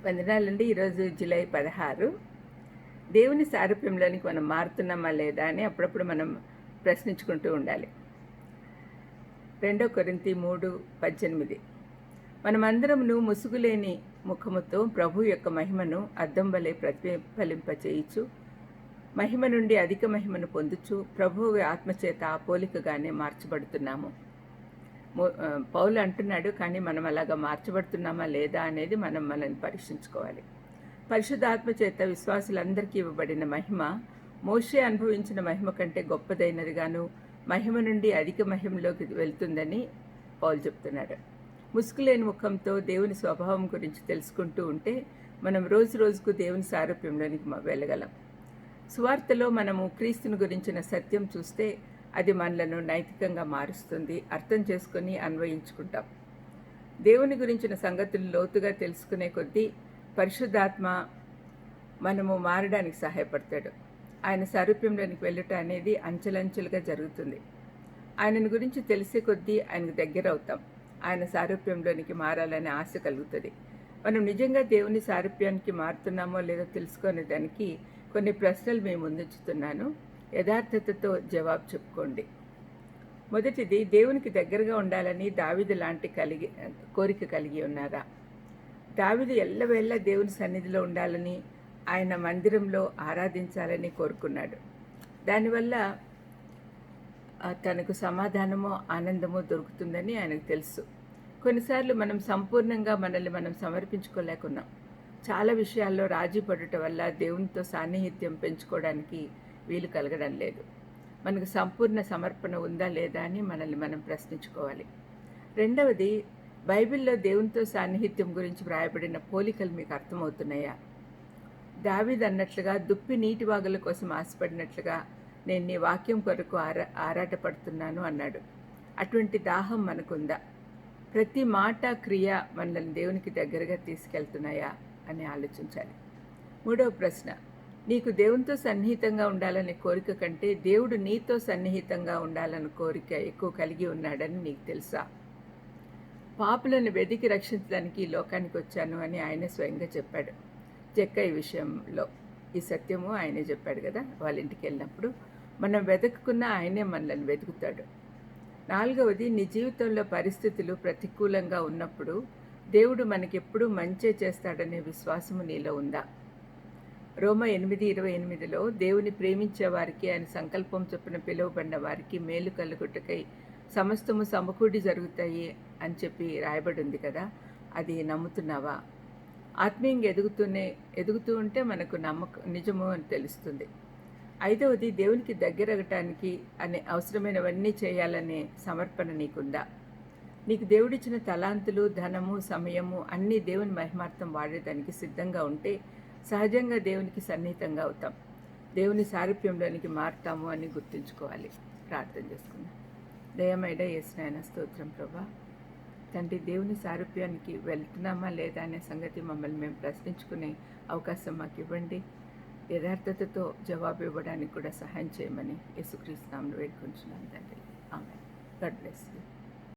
వందనాలండి. ఈరోజు జూలై 16. దేవుని సారూప్యంలోనికి మనం మారుతున్నామా లేదా అని అప్పుడప్పుడు మనం ప్రశ్నించుకుంటూ ఉండాలి. 2 కొరింథీ 3:18 మనమందరమును ముసుగులేని ముఖముతో ప్రభు యొక్క మహిమను అద్దం వలె ప్రతిఫలింపచేయుచు మహిమ నుండి అధిక మహిమను పొందుచు ప్రభువు ఆత్మచేత ఆ పోలికగానే మార్చబడుతున్నాము. పౌలు అంటున్నాడు, కానీ మనం అలాగా మార్చబడుతున్నామా లేదా అనేది మనల్ని పరీక్షించుకోవాలి. పరిశుద్ధాత్మ చేత విశ్వాసులందరికీ ఇవ్వబడిన మహిమ మోషే అనుభవించిన మహిమ కంటే గొప్పదైనదిగాను మహిమ నుండి అధిక మహిమలోకి వెళ్తుందని పౌలు చెప్తున్నాడు. ముసుగులేని ముఖంతో దేవుని స్వభావం గురించి తెలుసుకుంటూ ఉంటే మనం రోజు రోజుకు దేవుని సారూప్యంలోనికి వెళ్ళగలం. సువార్తలో మనము క్రీస్తుని గురించిన సత్యం చూస్తే అది మనలను నైతికంగా మారుస్తుంది. అర్థం చేసుకుని అన్వయించుకుంటాం. దేవుని గురించిన సంగతులు లోతుగా తెలుసుకునే కొద్దీ పరిశుద్ధాత్మ మనము మారడానికి సహాయపడతాడు. ఆయన సారూప్యంలోనికి వెళ్ళుట అనేది అంచెలంచెలుగా జరుగుతుంది. ఆయనను గురించి తెలిసే కొద్దీ ఆయనకు దగ్గర అవుతాం. ఆయన సారూప్యంలోనికి మారాలనే ఆశ కలుగుతుంది. మనం నిజంగా దేవుని సారూప్యానికి మారుతున్నామో లేదో తెలుసుకునే దానికి కొన్ని ప్రశ్నలు మేము ముందుంచుతున్నాను. యథార్థతతో జవాబు చెప్పుకోండి. మొదటిది, దేవునికి దగ్గరగా ఉండాలని దావీదు లాంటి కోరిక కలిగి ఉన్నారా? దావీదు ఎల్లవేళ దేవుని సన్నిధిలో ఉండాలని, ఆయన మందిరంలో ఆరాధించాలని కోరుకున్నాడు. దానివల్ల తనకు సమాధానమో ఆనందమో దొరుకుతుందని ఆయనకు తెలుసు. కొన్నిసార్లు మనం సంపూర్ణంగా మనల్ని మనం సమర్పించుకోలేకున్నాం. చాలా విషయాల్లో రాజీ పడుట వల్ల దేవునితో సాన్నిహిత్యం పెంచుకోవడానికి వీలు కలగడం లేదు. మనకు సంపూర్ణ సమర్పణ ఉందా లేదా అని మనల్ని మనం ప్రశ్నించుకోవాలి. రెండవది, బైబిల్లో దేవునితో సాన్నిహిత్యం గురించి వ్రాయబడిన పోలికలు మీకు అర్థమవుతున్నాయా? దావీదు అన్నట్లుగా దుప్పి నీటి వాగుల కోసం ఆశపడినట్లుగా నేను నీ వాక్యం కొరకు ఆరాటపడుతున్నాను అన్నాడు. అటువంటి దాహం మనకుందా? ప్రతి మాట క్రియ మనల్ని దేవునికి దగ్గరగా తీసుకెళ్తున్నాయా అని ఆలోచించాలి. మూడవ ప్రశ్న, నీకు దేవునితో సన్నిహితంగా ఉండాలనే కోరిక కంటే దేవుడు నీతో సన్నిహితంగా ఉండాలన్న కోరిక ఎక్కువ కలిగి ఉన్నాడని నీకు తెలుసా? పాపులను వెదికి రక్షించడానికి ఈ లోకానికి వచ్చాను అని ఆయన స్వయంగా చెప్పాడు. జక్కయ్య విషయంలో ఈ సత్యము ఆయనే చెప్పాడు కదా. వాళ్ళ ఇంటికి వెళ్ళినప్పుడు మనం వెతుక్కున్నా ఆయనే మనల్ని వెతుకుతాడు. నాలుగవది, నీ జీవితంలో పరిస్థితులు ప్రతికూలంగా ఉన్నప్పుడు దేవుడు మనకెప్పుడూ మంచే చేస్తాడనే విశ్వాసము నీలో ఉందా? రోమా 8:28 దేవుని ప్రేమించే వారికి, ఆయన సంకల్పం చొప్పున పిలువబడిన వారికి మేలు కలుగుటకై సమస్తము సమకూడి జరుగుతాయి అని చెప్పి రాయబడి ఉంది కదా. అది నమ్ముతున్నావా? ఆత్మీయంగా ఎదుగుతూ ఉంటే మనకు నిజము అని తెలుస్తుంది. ఐదవది, దేవునికి దగ్గరగటానికి అనే అవసరమైనవన్నీ చేయాలనే సమర్పణ నీకుందా? నీకు దేవుడిచ్చిన తలాంతులు, ధనము, సమయము అన్నీ దేవుని మహిమార్థం వాడేదానికి సిద్ధంగా ఉంటే సహజంగా దేవునికి సన్నిహితంగా అవుతాం. దేవుని సారూప్యంలోనికి మారుతాము అని గుర్తుంచుకోవాలి. ప్రార్థన చేసుకుందాం. దయమైన యేసునాయన స్తోత్రం ప్రభా. తండ్రి, దేవుని సారూప్యానికి వెళ్తున్నామా లేదా అనే సంగతి మమ్మల్ని మేము ప్రశ్నించుకునే అవకాశం మాకు ఇవ్వండి. యథార్థతతో జవాబు ఇవ్వడానికి కూడా సహాయం చేయమని యేసుక్రీస్తు నామములో వేడుకుంటున్నాను తండ్రి. ఆమేన్. God bless you.